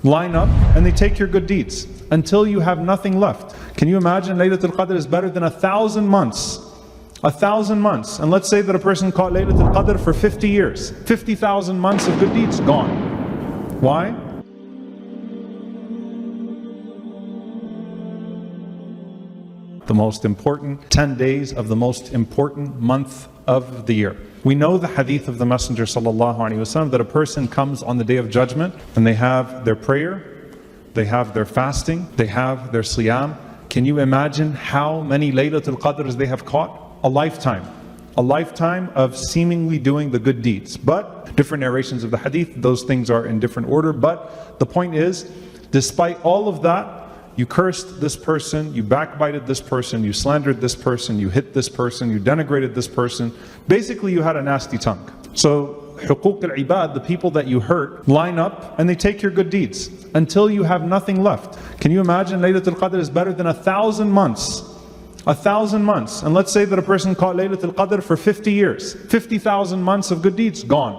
line up and they take your good deeds until you have nothing left. Can you imagine Laylatul Qadr is better than 1,000 months? 1,000 months. And let's say that a person caught Laylatul Qadr for 50 years. 50,000 months of good deeds gone. Why? The most important 10 days of the most important month of the year. We know the hadith of the Messenger ﷺ that a person comes on the Day of Judgment and they have their prayer, they have their fasting, they have their siyam. Can you imagine how many Laylatul Qadrs they have caught? A lifetime. A lifetime of seemingly doing the good deeds. But different narrations of the hadith, those things are in different order. But the point is, despite all of that, you cursed this person, you backbited this person, you slandered this person, you hit this person, you denigrated this person. Basically, you had a nasty tongue. So, huquq al-ibad, the people that you hurt, line up and they take your good deeds until you have nothing left. Can you imagine Laylatul Qadr is better than 1,000 months? 1,000 months. And let's say that a person caught Laylatul Qadr for 50 years. 50,000 months of good deeds gone.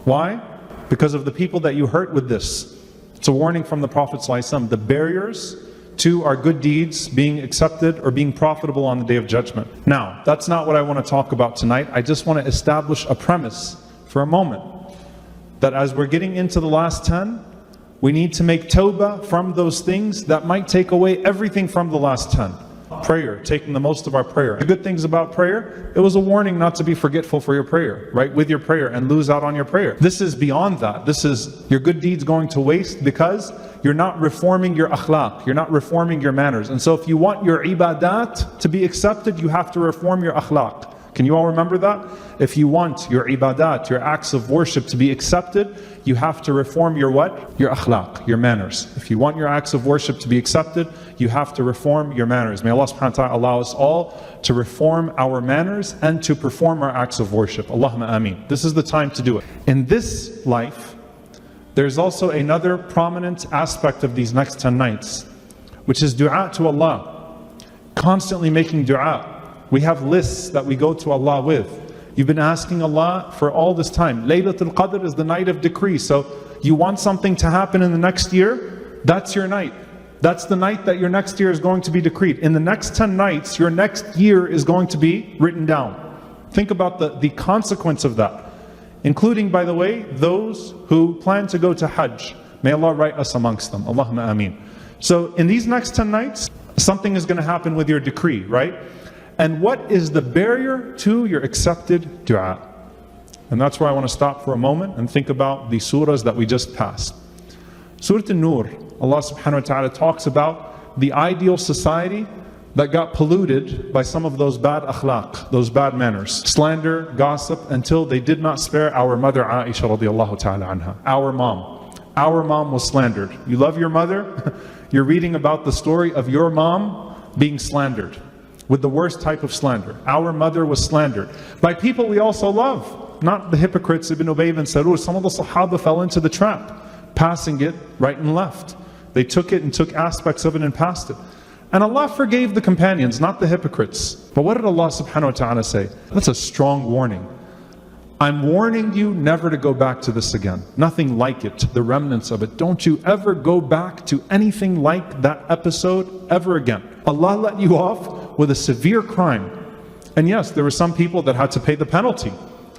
Why? Because of the people that you hurt with this. It's a warning from the Prophet ﷺ. The barriers to our good deeds being accepted or being profitable on the Day of Judgment. Now, that's not what I want to talk about tonight. I just want to establish a premise for a moment. That as we're getting into the last 10, we need to make tawbah from those things that might take away everything from the last 10. Prayer, taking the most of our prayer. The good things about prayer, it was a warning not to be forgetful for your prayer, right? With your prayer and lose out on your prayer. This is beyond that. This is your good deeds going to waste because you're not reforming your akhlaq, you're not reforming your manners. And so if you want your ibadat to be accepted, you have to reform your akhlaq. Can you all remember that? If you want your ibadat, your acts of worship to be accepted, you have to reform your what? Your akhlaq, your manners. If you want your acts of worship to be accepted, you have to reform your manners. May Allah subhanahu wa ta'ala allow us all to reform our manners and to perform our acts of worship. Allahumma ameen. This is the time to do it. In this life, there's also another prominent aspect of these next 10 nights, which is dua to Allah. Constantly making dua. We have lists that we go to Allah with. You've been asking Allah for all this time. Laylatul Qadr is the night of decree. So you want something to happen in the next year? That's your night. That's the night that your next year is going to be decreed. In the next 10 nights, your next year is going to be written down. Think about the consequence of that. Including, by the way, those who plan to go to Hajj. May Allah write us amongst them. Allahumma ameen. So in these next 10 nights, something is going to happen with your decree, right? And what is the barrier to your accepted dua? And that's where I want to stop for a moment and think about the surahs that we just passed. Surah An-Nur, Allah subhanahu wa ta'ala talks about the ideal society that got polluted by some of those bad akhlaq, those bad manners. Slander, gossip, until they did not spare our mother Aisha radiallahu ta'ala anha. Our mom. Our mom was slandered. You love your mother? You're reading about the story of your mom being slandered. With the worst type of slander. Our mother was slandered by people we also love, not the hypocrites, Ibn Ubay ibn Salul. Some of the Sahaba fell into the trap, passing it right and left. They took it and took aspects of it and passed it. And Allah forgave the companions, not the hypocrites. But what did Allah subhanahu wa ta'ala say? That's a strong warning. I'm warning you never to go back to this again. Nothing like it, the remnants of it. Don't you ever go back to anything like that episode ever again. Allah let you off with a severe crime. And yes, there were some people that had to pay the penalty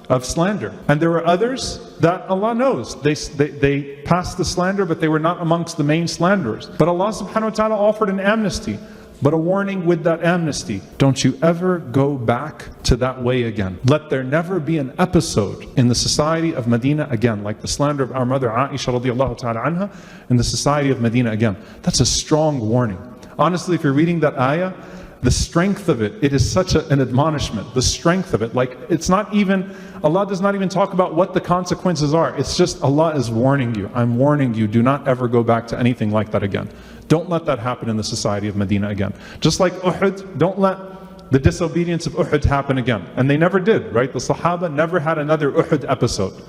of slander. And there were others that Allah knows. They passed the slander, but they were not amongst the main slanderers. But Allah subhanahu wa ta'ala offered an amnesty. But a warning with that amnesty. Don't you ever go back to that way again. Let there never be an episode in the society of Medina again, like the slander of our mother Aisha radiallahu ta'ala anha in the society of Medina again. That's a strong warning. Honestly, if you're reading that ayah, the strength of it, it is such an admonishment. The strength of it, like it's not even, Allah does not even talk about what the consequences are. It's just Allah is warning you. I'm warning you, do not ever go back to anything like that again. Don't let that happen in the society of Medina again. Just like Uhud, don't let the disobedience of Uhud happen again. And they never did, right? The Sahaba never had another Uhud episode.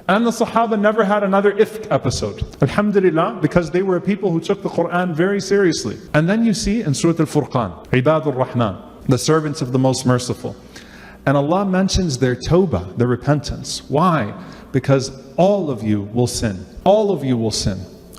And the Sahaba never had another ifk episode. Alhamdulillah, because they were people who took the Quran very seriously. And then you see in Surah Al-Furqaan, Ibadur Rahman, the servants of the Most Merciful. And Allah mentions their tawbah, their repentance. Why? Because all of you will sin. All of you will sin.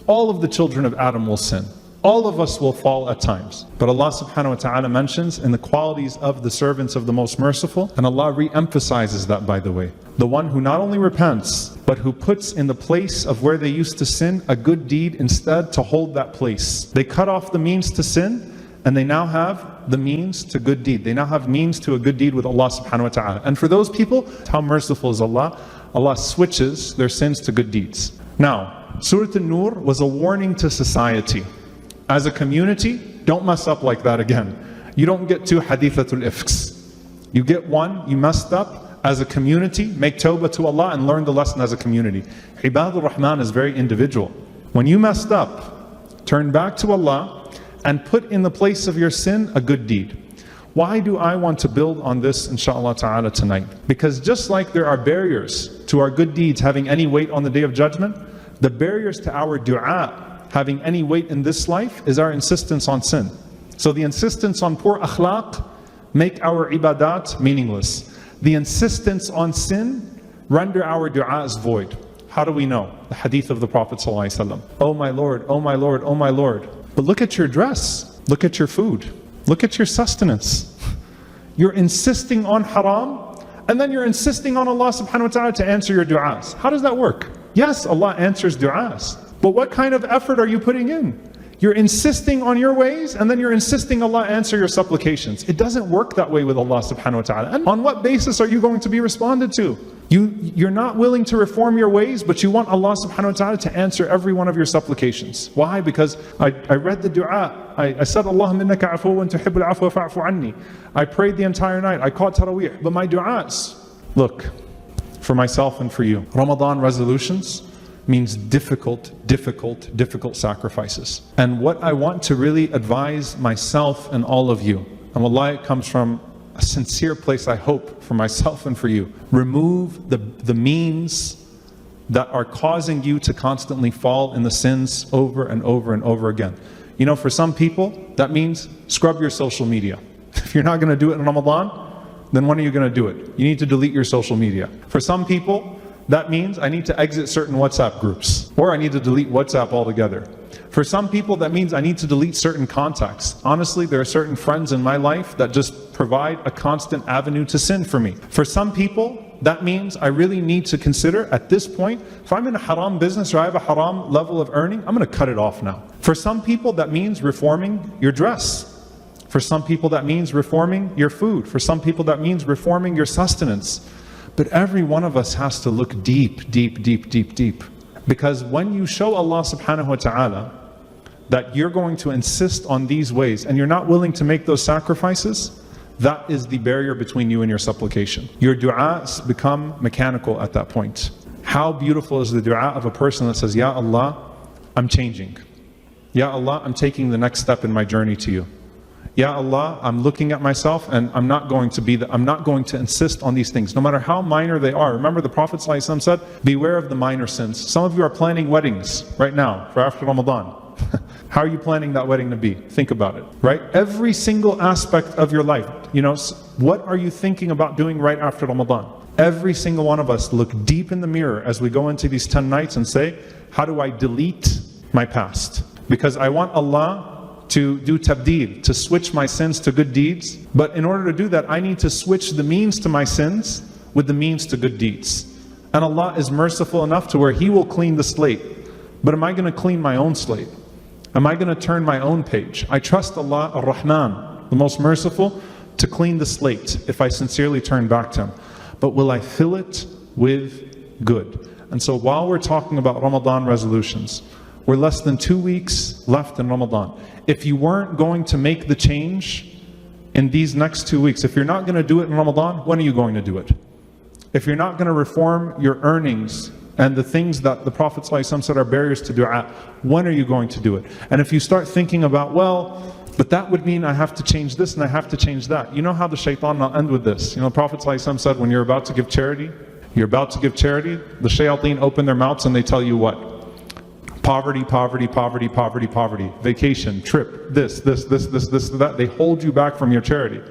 All of the children of Adam will sin. All of us will fall at times. But Allah subhanahu wa ta'ala mentions in the qualities of the servants of the Most Merciful, and Allah re-emphasizes that, by the way. The one who not only repents, but who puts in the place of where they used to sin a good deed instead to hold that place. They cut off the means to sin, and they now have the means to good deed. They now have means to a good deed with Allah subhanahu wa ta'ala. And for those people, how merciful is Allah? Allah switches their sins to good deeds. Now, Surah An-Nur was a warning to society. As a community, don't mess up like that again. You don't get two hadithatul ifks. You get one, you messed up. As a community, make tawbah to Allah and learn the lesson as a community. Ibadur Rahman is very individual. When you messed up, turn back to Allah and put in the place of your sin a good deed. Why do I want to build on this, inshallah ta'ala, tonight? Because just like there are barriers to our good deeds having any weight on the Day of Judgment, the barriers to our dua having any weight in this life is our insistence on sin. So the insistence on poor akhlaq make our ibadat meaningless. The insistence on sin render our du'as void. How do we know? The hadith of the Prophet ﷺ. Oh my Lord, oh my Lord, oh my Lord. But look at your dress, look at your food, look at your sustenance. You're insisting on haram, and then you're insisting on Allah subhanahu wa ta'ala to answer your du'as. How does that work? Yes, Allah answers du'as. But what kind of effort are you putting in? You're insisting on your ways, and then you're insisting Allah answer your supplications. It doesn't work that way with Allah subhanahu wa ta'ala. And on what basis are you going to be responded to? You're not willing to reform your ways, but you want Allah subhanahu wa ta'ala to answer every one of your supplications. Why? Because I read the dua. I said, Allahumma innaka afuwwun tuhibbul afwa fa'fu anni. I prayed the entire night. I caught tarawih. But my du'as, look, for myself and for you, Ramadan resolutions means difficult sacrifices. And what I want to really advise myself and all of you, and wallahi it comes from a sincere place, I hope, for myself and for you. Remove the means that are causing you to constantly fall in the sins over and over and over again. You know, for some people, that means scrub your social media. If you're not going to do it in Ramadan, then when are you going to do it? You need to delete your social media. For some people, that means I need to exit certain WhatsApp groups, or I need to delete WhatsApp altogether. For some people, that means I need to delete certain contacts. Honestly, there are certain friends in my life that just provide a constant avenue to sin for me. For some people, that means I really need to consider at this point, if I'm in a haram business or I have a haram level of earning, I'm going to cut it off now. For some people, that means reforming your dress. For some people, that means reforming your food. For some people, that means reforming your sustenance. But every one of us has to look deep. Because when you show Allah subhanahu wa ta'ala that you're going to insist on these ways and you're not willing to make those sacrifices, that is the barrier between you and your supplication. Your du'as become mechanical at that point. How beautiful is the du'a of a person that says, Ya Allah, I'm changing. Ya Allah, I'm taking the next step in my journey to you. Ya Allah, I'm looking at myself and I'm not going to insist on these things, no matter how minor they are. Remember the Prophet ﷺ said, beware of the minor sins. Some of you are planning weddings right now for after Ramadan. How are you planning that wedding to be? Think about it, right? Every single aspect of your life, you know, what are you thinking about doing right after Ramadan? Every single one of us look deep in the mirror as we go into these 10 nights and say, how do I delete my past? Because I want Allah to do tabdeel, to switch my sins to good deeds. But in order to do that, I need to switch the means to my sins with the means to good deeds. And Allah is merciful enough to where He will clean the slate. But am I going to clean my own slate? Am I going to turn my own page? I trust Allah Ar-Rahman, the most merciful, to clean the slate if I sincerely turn back to Him. But will I fill it with good? And so while we're talking about Ramadan resolutions, we're less than 2 weeks left in Ramadan. If you weren't going to make the change in these next 2 weeks, if you're not going to do it in Ramadan, when are you going to do it? If you're not going to reform your earnings and the things that the Prophet ﷺ said are barriers to dua, when are you going to do it? And if you start thinking about, well, but that would mean I have to change this and I have to change that. You know how the shaitaan will end with this. You know, the Prophet ﷺ said when you're about to give charity, the shayateen open their mouths and they tell you what? Poverty, vacation, trip, this, that. They hold you back from your charity.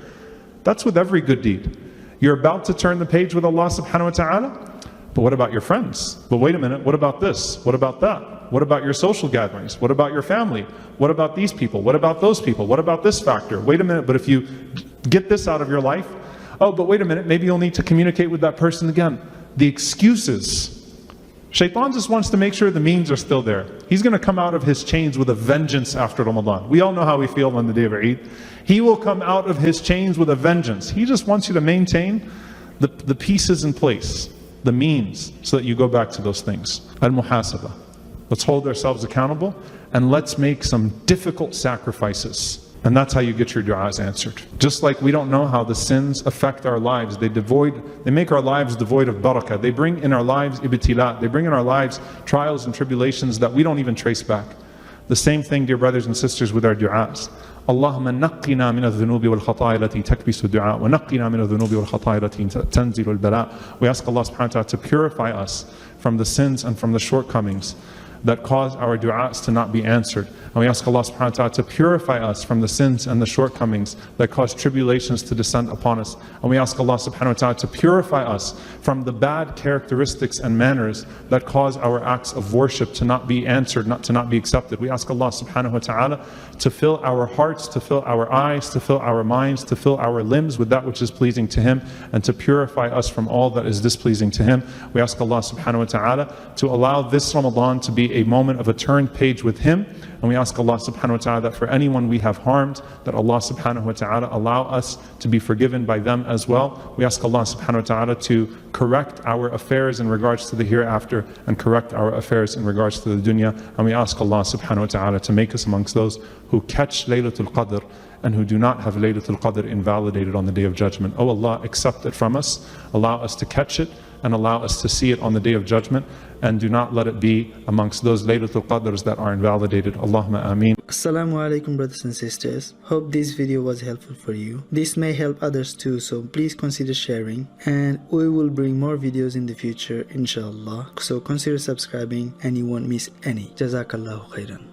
That's with every good deed. You're about to turn the page with Allah subhanahu wa ta'ala. But what about your friends? But wait a minute, what about this? What about that? What about your social gatherings? What about your family? What about these people? What about those people? What about this factor? Wait a minute, but if you get this out of your life, oh, but wait a minute, maybe you'll need to communicate with that person again. The excuses. Shaitan just wants to make sure the means are still there. He's going to come out of his chains with a vengeance after Ramadan. We all know how we feel on the day of Eid. He will come out of his chains with a vengeance. He just wants you to maintain the pieces in place, the means, so that you go back to those things. Al-muhasabah. Let's hold ourselves accountable and let's make some difficult sacrifices. And that's how you get your du'as answered. Just like we don't know how the sins affect our lives. They make our lives devoid of barakah. They bring in our lives ibtila. They bring in our lives trials and tribulations that we don't even trace back. The same thing, dear brothers and sisters, with our du'as. اللهم نقنا من الذنوب والخطايا التي تكبس الدعاء ونقنا من الذنوب والخطايا التي تنزل البلاء. We ask Allah subhanahu wa ta'ala to purify us from the sins and from the shortcomings that cause our du'as to not be answered. And we ask Allah subhanahu wa ta'ala to purify us from the sins and the shortcomings that cause tribulations to descend upon us. And we ask Allah subhanahu wa ta'ala to purify us from the bad characteristics and manners that cause our acts of worship to not be answered, to not be accepted. We ask Allah subhanahu wa ta'ala to fill our hearts, to fill our eyes, to fill our minds, to fill our limbs with that which is pleasing to Him, and to purify us from all that is displeasing to Him. We ask Allah subhanahu wa ta'ala to allow this Ramadan to be a moment of a turned page with Him. And we ask Allah subhanahu wa ta'ala that for anyone we have harmed, that Allah subhanahu wa ta'ala allow us to be forgiven by them as well. We ask Allah subhanahu wa ta'ala to correct our affairs in regards to the hereafter and correct our affairs in regards to the dunya. And we ask Allah subhanahu wa ta'ala to make us amongst those who catch Laylatul Qadr and who do not have Laylatul Qadr invalidated on the Day of Judgment. Oh Allah, accept it from us, allow us to catch it, and allow us to see it on the Day of Judgment, and do not let it be amongst those Laylatul Qadrs that are invalidated. Allahumma ameen. Assalamu alaikum, brothers and sisters. Hope this video was helpful for you. This may help others too, so please consider sharing, and we will bring more videos in the future, inshallah. So consider subscribing and you won't miss any. Jazakallahu khairan.